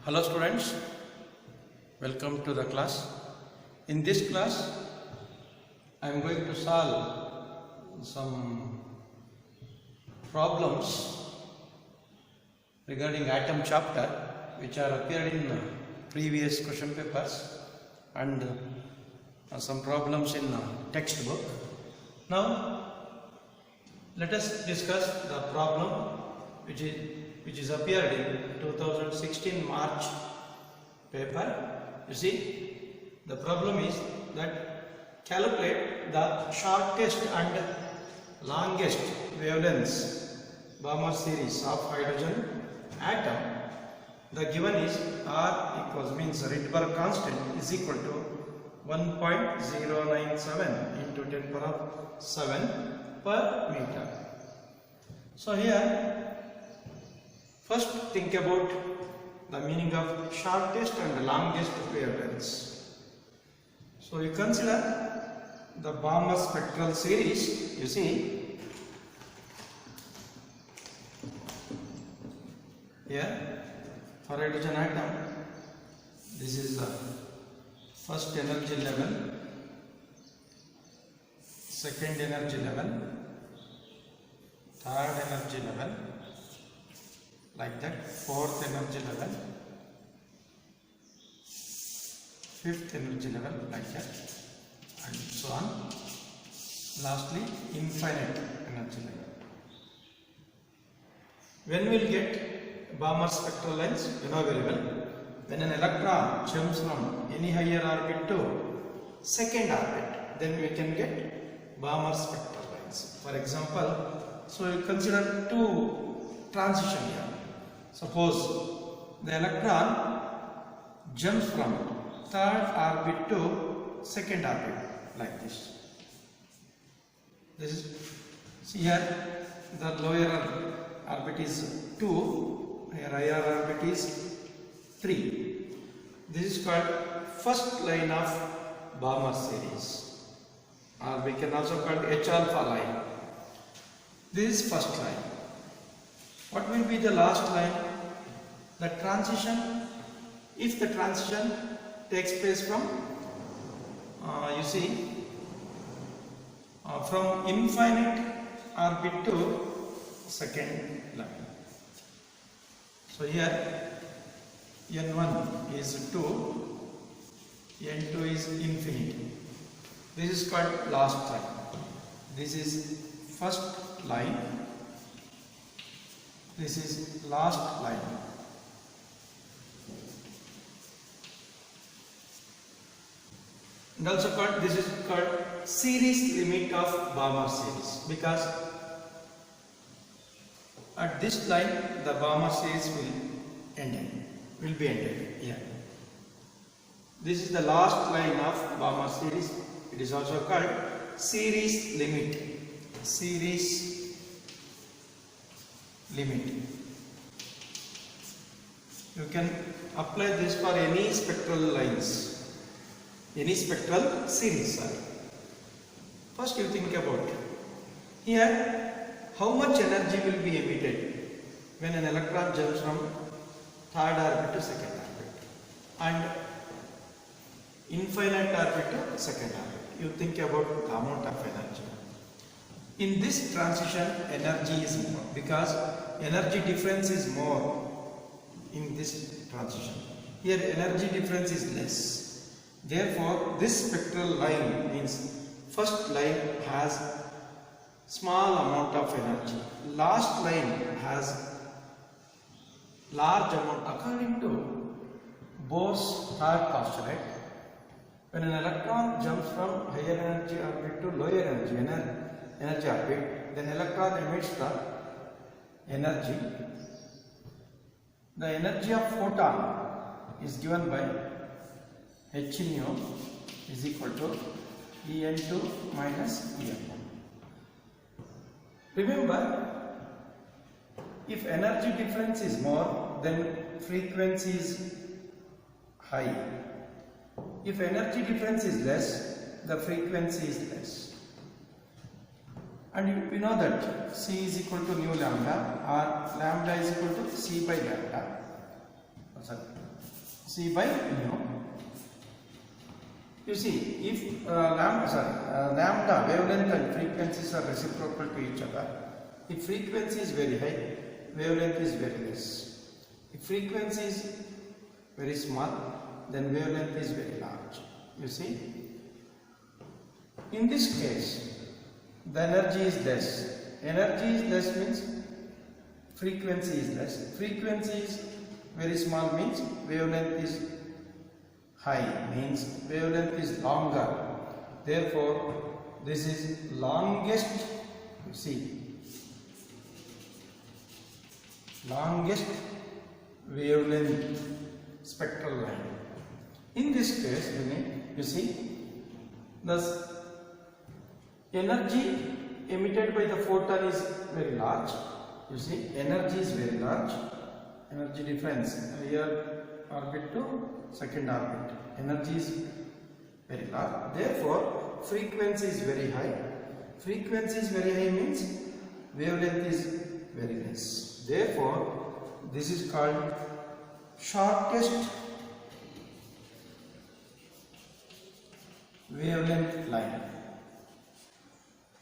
Hello students, welcome to the class. In this class, I am going to solve some problems regarding atom chapter which are appeared in previous question papers and some problems in textbook. Now, let us discuss the problem which is appeared in 2016 March paper. You see, the problem is that calculate the shortest and longest wavelengths Balmer series of hydrogen atom. The given is R equals, means Rydberg constant is equal to 1.097 into 10 power 7 per meter. So here, first think about the meaning of shortest and longest wavelengths. So you consider the Balmer spectral series. You see here for hydrogen atom, this is the first energy level, second energy level, third energy level, like that, fourth energy level, fifth energy level, like that, and so on. Lastly, infinite energy level. When we will get Balmer spectral lines, you know very well. When an electron jumps from any higher orbit to second orbit, then we can get Balmer spectral lines. For example, so you consider two transition here. Suppose the electron jumps from third orbit to second orbit, like this. This is, see here, the lower orbit is 2, here higher orbit is 3. This is called first line of Balmer series, or we can also call it H alpha line. This is first line. What will be the last line? The transition, if the transition takes place from, you see, from infinite orbit to second line. So here N1 is 2, N2 is infinity. This is called last line. This is first line. This is last line. And also called, this is called series limit of Balmer series, because at this line the Balmer series will be ended here. This is the last line of Balmer series. It is also called series limit. Series limit. You can apply this for any spectral lines, any spectral series. First you think about here, how much energy will be emitted when an electron jumps from third orbit to second orbit and infinite orbit to second orbit. You think about the amount of energy. In this transition, energy is more, because energy difference is more in this transition. Here energy difference is less. Therefore, this spectral line means first line has small amount of energy. Last line has large amount, according to Bohr's third postulate. When an electron jumps from higher energy orbit to lower energy orbit, then electron emits the energy. The energy of photon is given by h nu is equal to En2 minus En1. Remember, if energy difference is more, then frequency is high. If energy difference is less, the frequency is less. And we know that C is equal to nu lambda, or lambda is equal to C by lambda. C by mu. You see, if lambda wavelength and frequencies are reciprocal to each other, if frequency is very high, wavelength is very less. If frequency is very small, then wavelength is very large. You see, in this case, the energy is less. Energy is less means frequency is less. Frequency is very small means wavelength is high, means wavelength is longer. Therefore, this is longest, you see, longest wavelength spectral line. In this case, you see, the energy emitted by the photon is very large. You see, energy is very large. Energy difference here orbit to second orbit. Energy is very large. Therefore, frequency is very high. Frequency is very high means wavelength is very less. Therefore, this is called shortest wavelength line.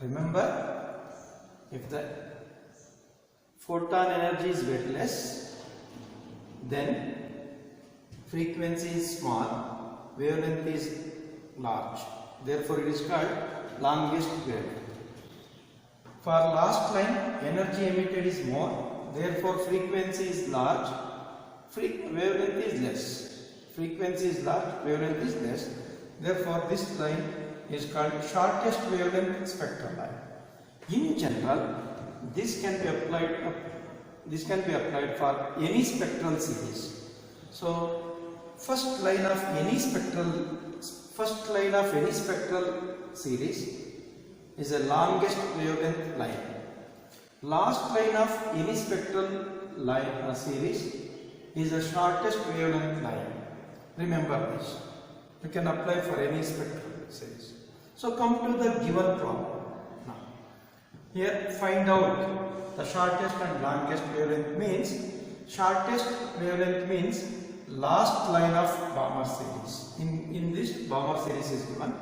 Remember, if the photon energy is very less, then frequency is small, wavelength is large. Therefore, it is called longest wavelength. For last line, energy emitted is more, therefore frequency is large, wavelength is less. Frequency is large, wavelength is less. Therefore, this line is called shortest wavelength spectral line. In general, this can be applied for any spectral series. So, first line of any spectral series is the longest wavelength line. Last line of any spectral line series is the shortest wavelength line. Remember this. You can apply for any spectral series. So come to the given problem. Now, here find out the shortest and longest wavelength means, shortest wavelength means last line of Balmer series. In this Balmer series is given.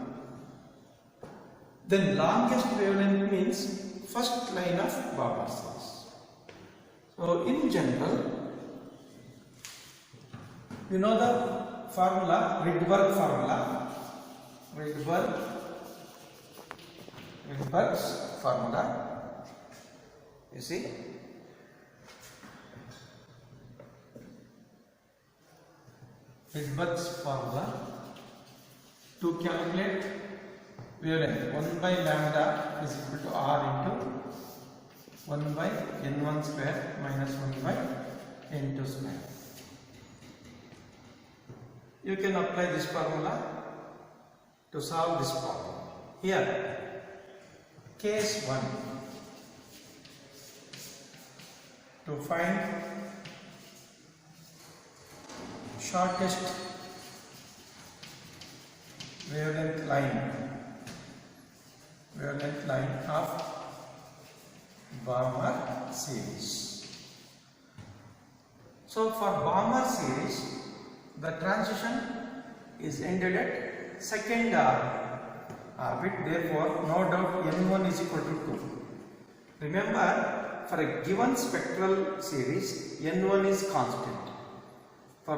Then longest wavelength means first line of Balmer series. So in general, you know the formula, Rydberg formula. Rydberg's formula. You see, Rydberg's formula to calculate wavelength 1 by lambda is equal to R into 1 by n1 square minus 1 by n2 square. You can apply this formula to solve this problem. Here, case 1, to find shortest wavelength line of Balmer series. So for Balmer series, the transition is ended at second orbit, therefore no doubt n1 is equal to 2. Remember, for a given spectral series, n1 is constant. For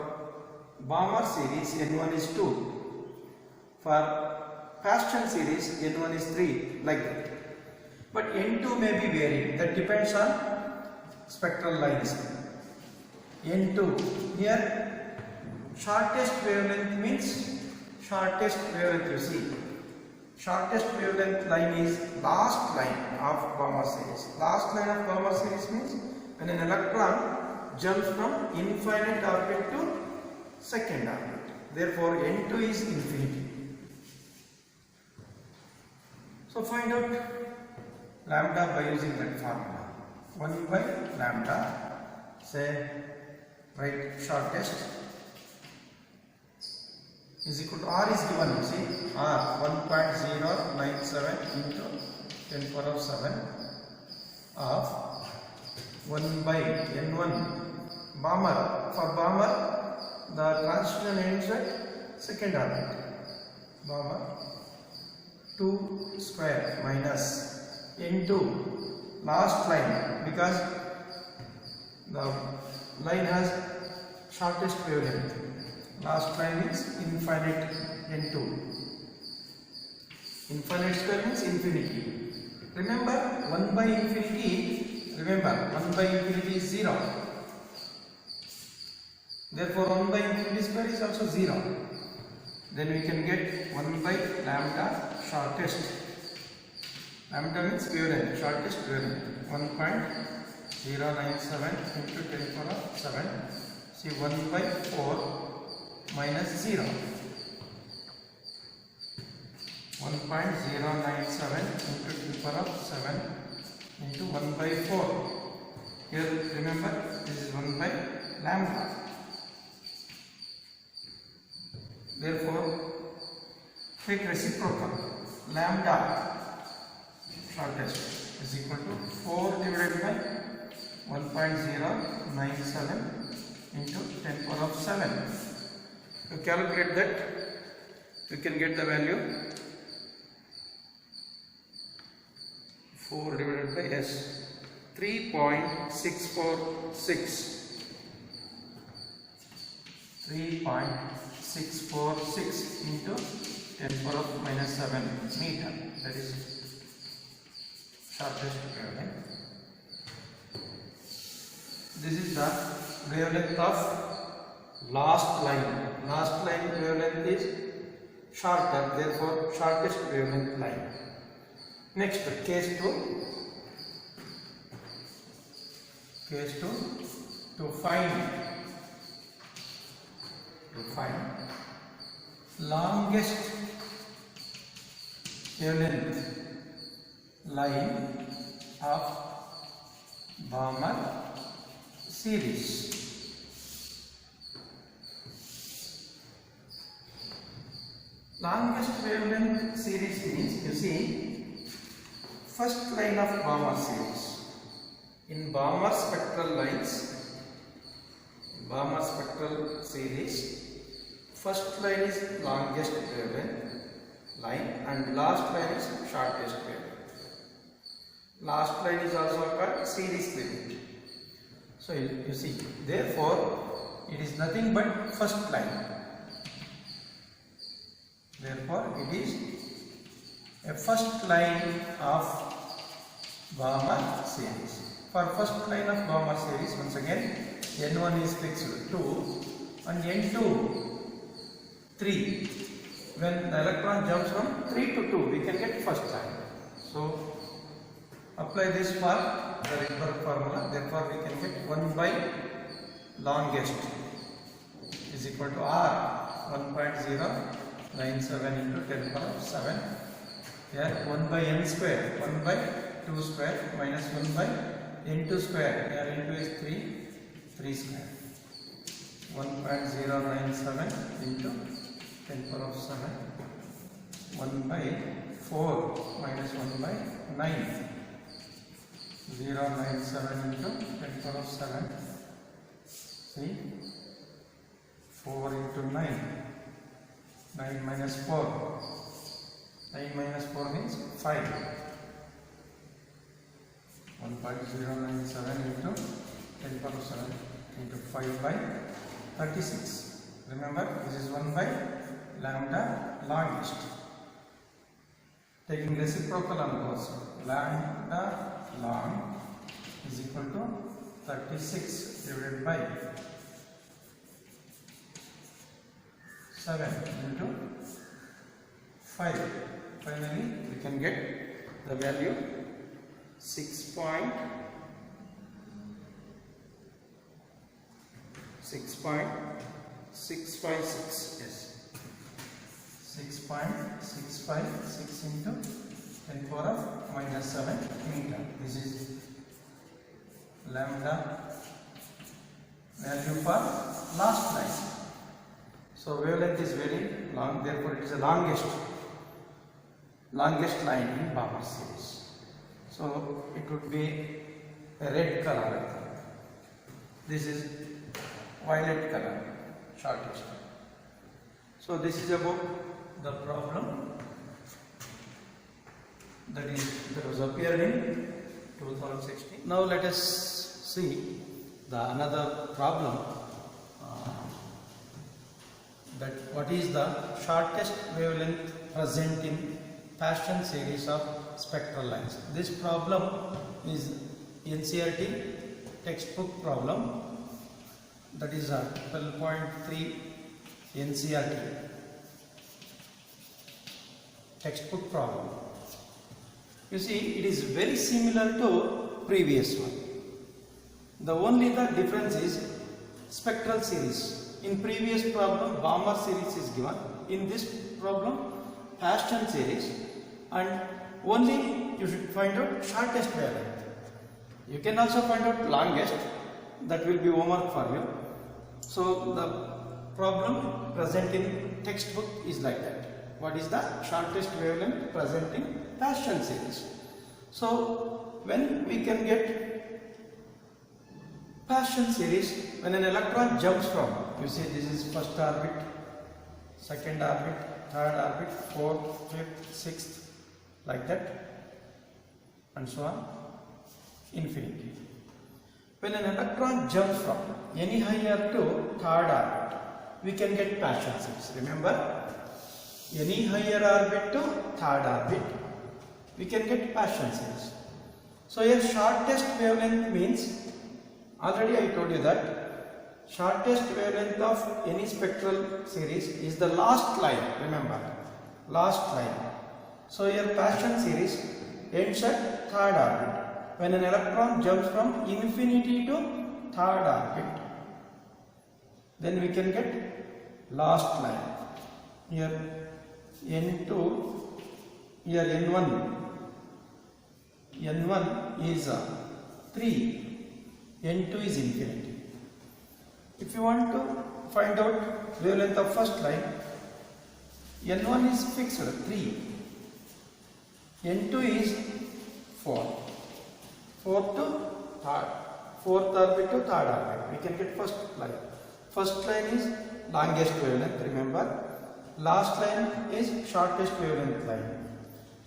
Balmer series, n1 is 2. For Paschen series, n1 is 3, like that. But n2 may be varied, that depends on spectral lines. n2, here shortest wavelength means shortest wavelength, you see. Shortest wavelength line is last line of Balmer series. Last line of Balmer series means when an electron jumps from infinite orbit to second orbit. Therefore, n2 is infinity. So find out lambda by using that formula. 1 by lambda, say, write shortest is equal to R is given, you see, R 1.097 into 10 power of 7 of 1 by n1 Balmer. For Balmer, the transition ends at second orbit. Balmer 2 square minus into last line, because the line has shortest wavelength. Last line is infinite n2. Infinite square means infinity. Remember 1 by infinity. Remember 1 by infinity is 0. Therefore 1 by infinity square is also 0. Then we can get 1 by lambda shortest. Lambda means wavelength, shortest wavelength. 1.097 into 10 to the power 7. See, 1 by 4 minus 0. 1.097 into 10 to the power 7 into 1 by 4. Here remember, this is 1 by lambda. Therefore, take reciprocal. Lambda shortest is equal to 4 divided by 1.097 into 10 to the power 7. You calculate that, you can get the value 4 divided by S, 3.646. 3.646 into 10 to the power minus 7 meter. That is shortest wavelength. This is the wavelength of last line. Last line wavelength is shorter, therefore shortest wavelength line. Next, case 2. Case 2, to find longest wavelength line of Balmer series. Longest wavelength series means, you see, first line of Balmer series. In Balmer spectral lines, Balmer spectral series, first line is longest wavelength line and last line is shortest wavelength. Last line is also called series limit. So you see, therefore it is nothing but first line. Therefore it is a first line of Balmer series. For first line of Balmer series, once again, N1 is fixed 2 and N2 3. When the electron jumps from 3 to 2, we can get first line. So apply this for the Rydberg formula. Therefore we can get 1 by longest is equal to R 1.097 into 10 to the power 7. Here 1 by n square, 1 by 2 square minus 1 by n2 square. Here n2 is 3 square. 1.097 into 10 to the power 7. 1 by 4 minus 1 by 9. 0.97 into 10 to the power 7. See, 4 into 9. 9 minus 4. 9 minus 4 means 5. 1.097 into 10 to the power 7 into 5 by 36. Remember, this is 1 by lambda longest. Taking reciprocal on both sides, lambda long is equal to 36 divided by 7 into 5. Finally, we can get the value 6.656. Yes, 6.656 into 10 to the power minus 7 meter. This is lambda value for last line. So wavelength is very long, therefore it is the longest line in Balmer series. So it would be a red color. This is violet color, shortest. So this is about the problem that was appeared in 2016. Now let us see the another problem, that what is the shortest wavelength present in Paschen series of spectral lines. This problem is NCERT textbook problem, that is a 12.3 NCERT textbook problem. You see, it is very similar to previous one. The only the difference is spectral series. In previous problem, Balmer series is given. In this problem, Paschen series, and only you should find out shortest wavelength. You can also find out longest. That will be homework for you. So the problem present in textbook is like that. What is the shortest wavelength present in Paschen series? So when we can get Paschen series, when an electron jumps from, you see this is first orbit, second orbit, third orbit, fourth, fifth, sixth, like that, and so on, infinity. When an electron jumps from any higher to third orbit, we can get Paschen series. Remember, any higher orbit to third orbit, we can get Paschen series. So here shortest wavelength means, already I told you that shortest wavelength of any spectral series is the last line. Remember, last line. So here Paschen series ends at third orbit. When an electron jumps from infinity to third orbit, then we can get last line. Here N2, here N1 is 3, N2 is infinity. If you want to find out wavelength of first line, N1 is fixed 3, N2 is 4, fourth to third, fourth orbit to third orbit, we can get first line. First line is longest wavelength, remember. Last line is shortest wavelength line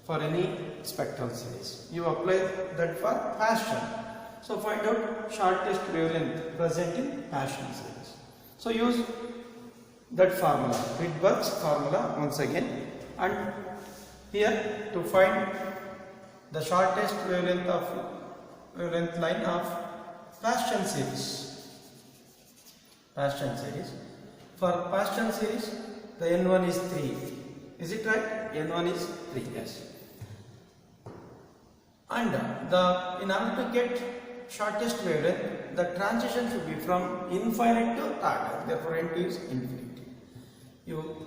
for any spectral series. You apply that for Paschen. So find out shortest wavelength present in Paschen series. So use that formula, Rydberg's formula once again, and here to find the shortest wavelength line of Paschen series. Paschen series. For Paschen series, the N1 is 3. Is it right? N1 is 3, yes. And in order to get shortest wavelength, the transition should be from infinite to third. Therefore, N2 is infinity. You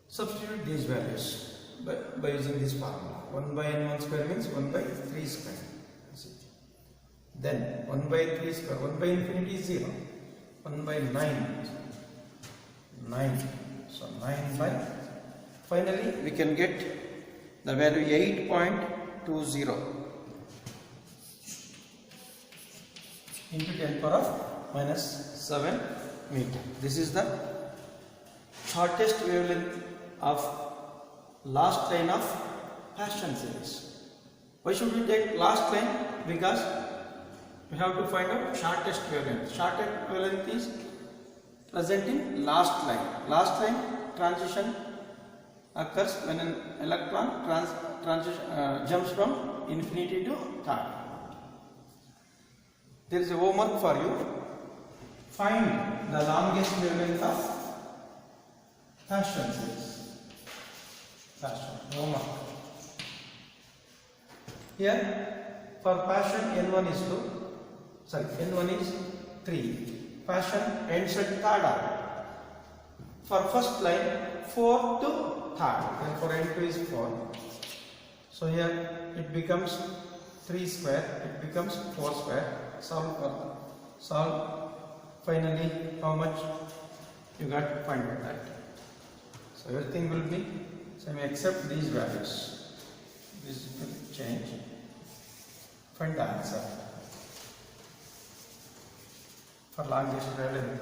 substitute these values by using this formula. 1 by N1 square means 1 by 3 square. Then 1 by 3 square, 1 by infinity is 0. 1 by 9. So 9 by, finally we can get the value 8.20 into 10 power of minus 7 meter. This is the shortest wavelength of last line of Paschen series. Why should we take last line? Because we have to find out shortest wavelength. Shortest wavelength is present in last line. Last line transition occurs when an electron jumps from infinity to third. There is a homework for you. Find the longest wavelength of Paschen series. Paschen homework. Here for Paschen N1 is 2. Sorry, N1 is 3. Paschen ends at third orbit. For first line, 4 to third. Therefore, N2 is 4. So here it becomes 3 square. It becomes 4 square. Solve. Finally, how much you got to find out that. So everything will be same except these values. This will change. Find the answer for longest wavelength.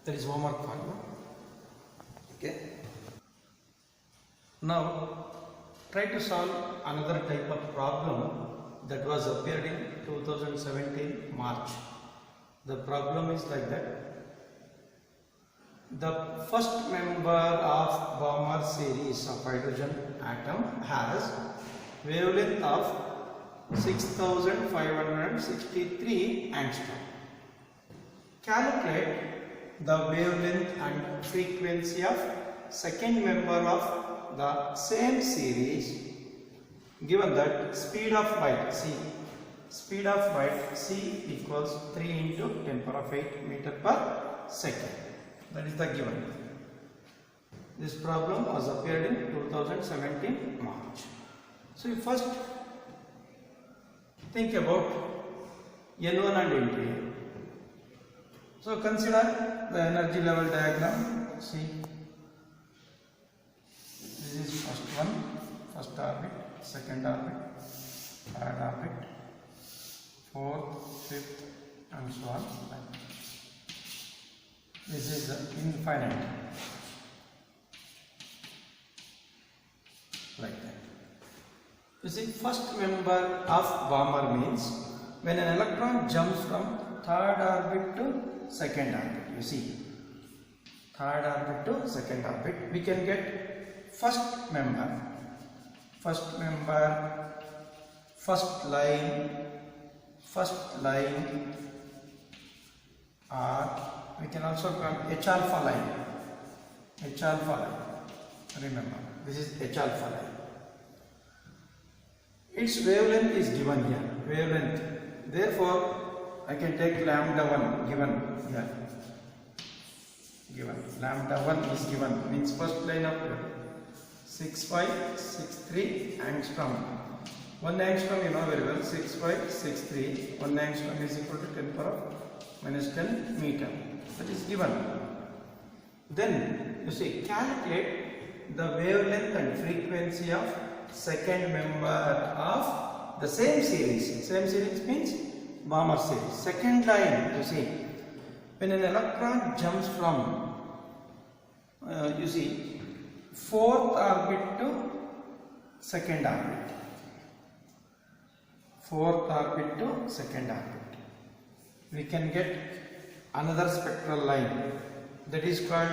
That is homework for you. Okay. Now try to solve another type of problem that was appeared in 2017 March. The problem is like that. The first member of Balmer series of hydrogen atom has wavelength of 6563 angstrom. Calculate the wavelength and frequency of second member of the same series, given that speed of light c equals 3 into 10 power of 8 meter per second. That is the given. This problem was appeared in 2017 March. So you first think about N1 and N2. So consider the energy level diagram. See, this is first orbit, second orbit, third orbit, fourth, fifth, and so on. This is infinite, like that. You see, first member of Balmer means when an electron jumps from third orbit to second orbit. You see, third orbit to second orbit, we can get first member, first line, or we can also call H alpha line. Remember, this is H alpha line. Its wavelength is given here. Therefore, I can take lambda 1 given here. Lambda 1 is given, means first line of 6563 angstrom. 1 angstrom you know very well, 6563. 1 angstrom is equal to 10 power of minus 10 meter. That is given. Then you see, calculate the wavelength and frequency of second member of the same series. Same series means Balmer series. Second line, you see, when an electron jumps from you see, fourth orbit to second orbit. Fourth orbit to second orbit, we can get another spectral line, that is called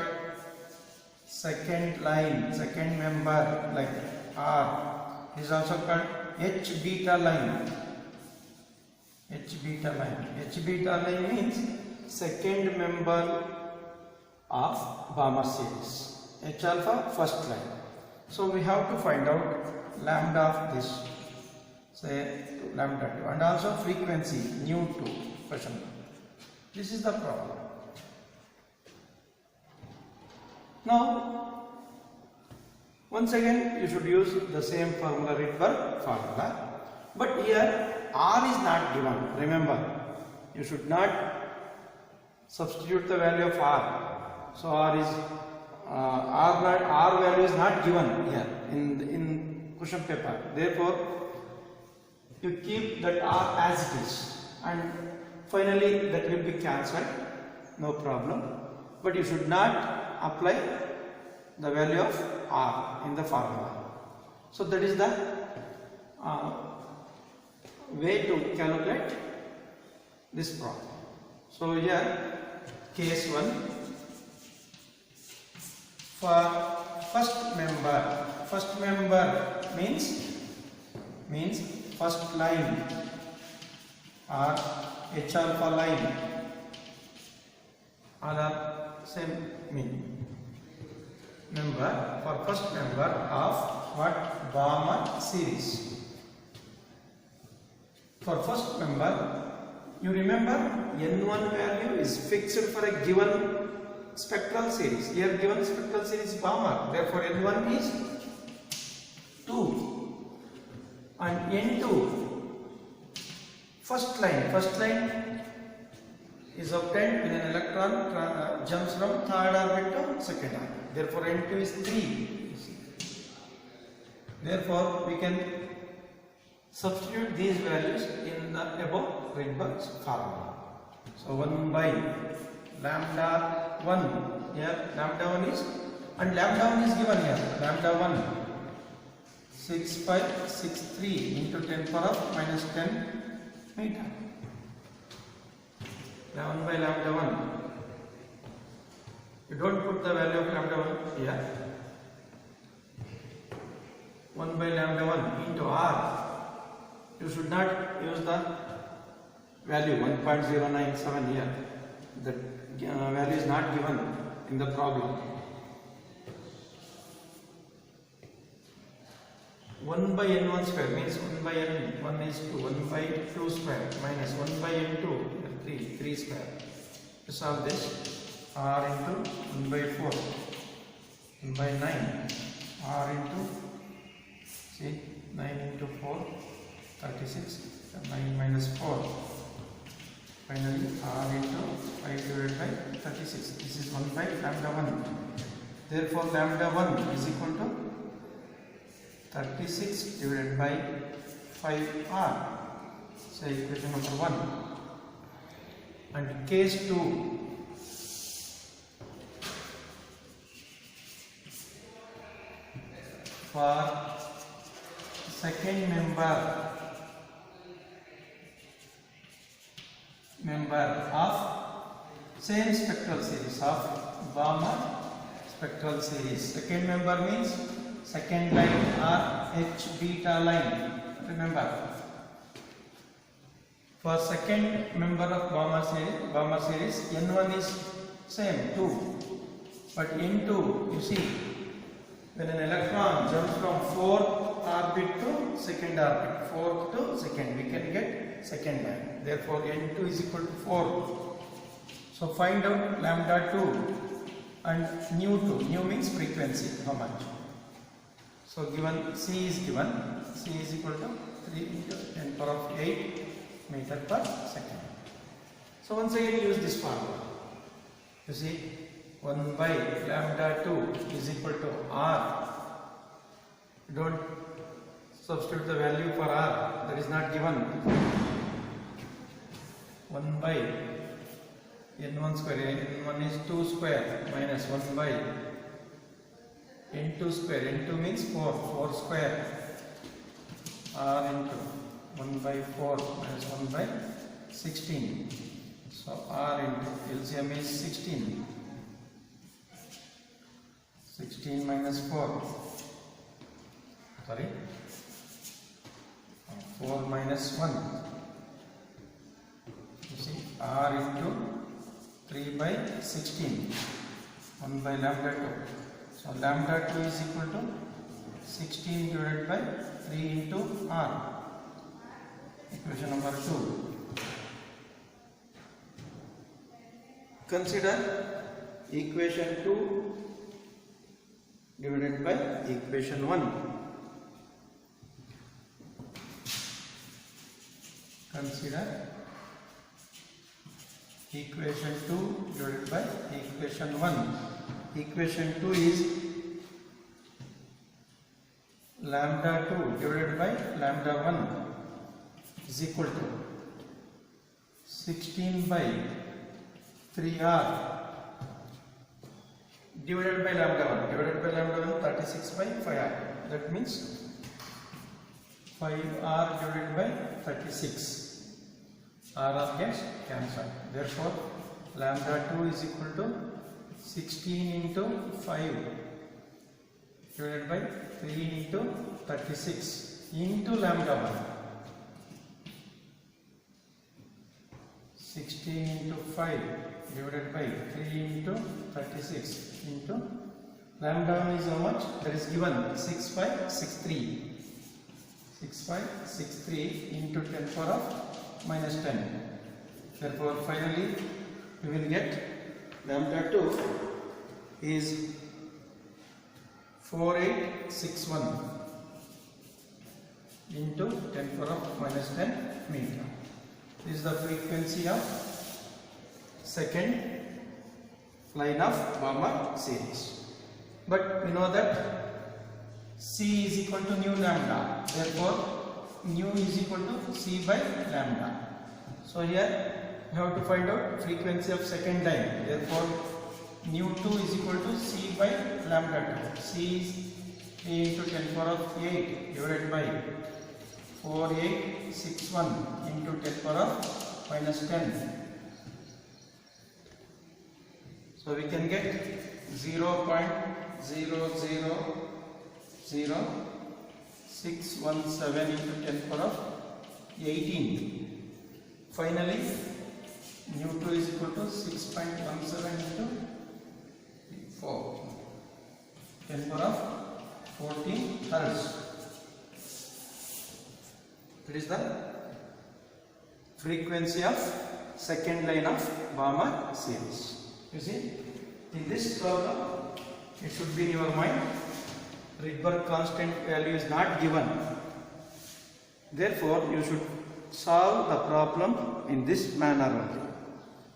second line, second member, like R. It is also called H beta line. H beta line means second member of Balmer series. H alpha, first line. So we have to find out lambda of this, say lambda 2, and also frequency nu 2 question. This is the problem. Now, once again you should use the same formula, Rydberg formula, but here R is not given. Remember, you should not substitute the value of R. So R value is not given here in question paper. Therefore, you keep that R as it is, and finally that will be cancelled. No problem. But you should not apply the value of R in the formula. So that is the way to calculate this problem. So here, case 1, for first member means first line or H alpha line, or same meaning. Member, for first member of what? Balmer series. For first member, you remember N1 value is fixed for a given spectral series. Here given spectral series Balmer, therefore N1 is 2, and N2, first line is obtained when an electron jumps from third orbit to second orbit. Therefore N2 is 3. Therefore we can substitute these values in the above Rydberg's formula. So 1 by lambda 1 here, lambda 1 is, and lambda 1 is given here, lambda 1 6563 into 10 power of minus 10 meter. 1 by lambda 1. You don't put the value of lambda 1 here. 1 by lambda 1 into r. You should not use the value 1.097 here. The value is not given in the problem. 1 by n1 square means 1 by n1 is 2, 1 by 2 square minus 1 by n2 3 square. To solve this, r into 1 by 4, 1 by 9, r into, see, 9 into 4, 36, 9 minus 4. Finally, r into 5 divided by 36. This is 1 by lambda 1. Therefore, lambda 1 is equal to 36 divided by 5r. So, equation number 1. And case 2. For second member of same spectral series of Balmer spectral series. Second member means second line or H beta line. Remember, for second member of Balmer series, N1 is same 2, but N2, you see, when an electron jumps from 4th orbit to second orbit, 4th to second, we can get second line. Therefore, N2 is equal to 4. So find out lambda 2 and nu 2. Nu means frequency, how much? So given C is given, C is equal to 3 into 10 power of 8 meter per second. So once again use this formula. You see, 1 by lambda 2 is equal to r. Don't substitute the value for r, that is not given. 1 by n1 square, n1 is 2 square minus 1 by n2 square, n2 means 4 square, r into 1 by 4 minus 1 by 16. So r into LCM is 16. 16 minus 4. Sorry. 4 minus 1. You see, r into 3 by 16. 1 by lambda 2. So lambda 2 is equal to 16 divided by 3 into r. Equation number 2. Consider equation 2 divided by equation 1. Consider equation 2 divided by equation 1. Equation 2 is lambda 2 divided by lambda 1 is equal to 16 by 3r divided by lambda 1, 36 by 5r. That means 5r divided by 36. R gets cancelled. Therefore, lambda 2 is equal to 16 into 5 divided by 3 into 36 into lambda 1. 16 into 5 divided by 3 into 36 into lambda 1 is how much? That is given 6563. 6563 into 10 power of minus 10. Therefore, finally, we will get lambda 2 is 4861 into 10 power of minus 10 meter. This is the frequency of second line of Balmer series. But we know that C is equal to nu lambda. Therefore, nu is equal to C by lambda. So here you have to find out frequency of second line. Therefore, nu2 is equal to c by lambda 2. C is 3 into 10 power of 8 divided by 4861 into 10 power of minus 10. So we can get 0.000617 into 10 power of 18. Finally, nu2 is equal to 6.17 into 4, 10 power of 14 hertz. That is the frequency of second line of Balmer series. You see, in this problem, it should be in your mind, Rydberg constant value is not given. Therefore, you should solve the problem in this manner only.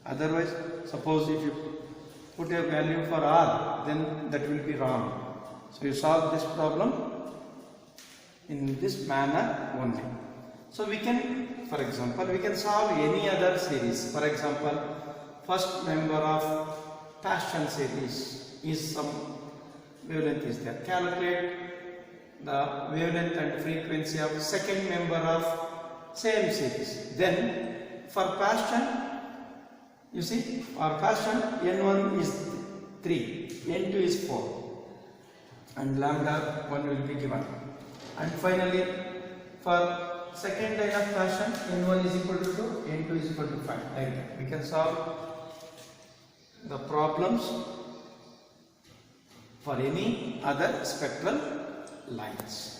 Otherwise, suppose if you put a value for R, then that will be wrong. So you solve this problem in this manner only. So we can, for example, we can solve any other series. For example, first member of Paschen series is some wavelength is there. Calculate the wavelength and frequency of second member of same series. Then for Paschen, you see, for Paschen n1 is 3, n2 is 4, and lambda 1 will be given. And finally, for second line of Paschen, n1 is equal to 2, n2 is equal to 5. Like that. We can solve the problems for any other spectral lines.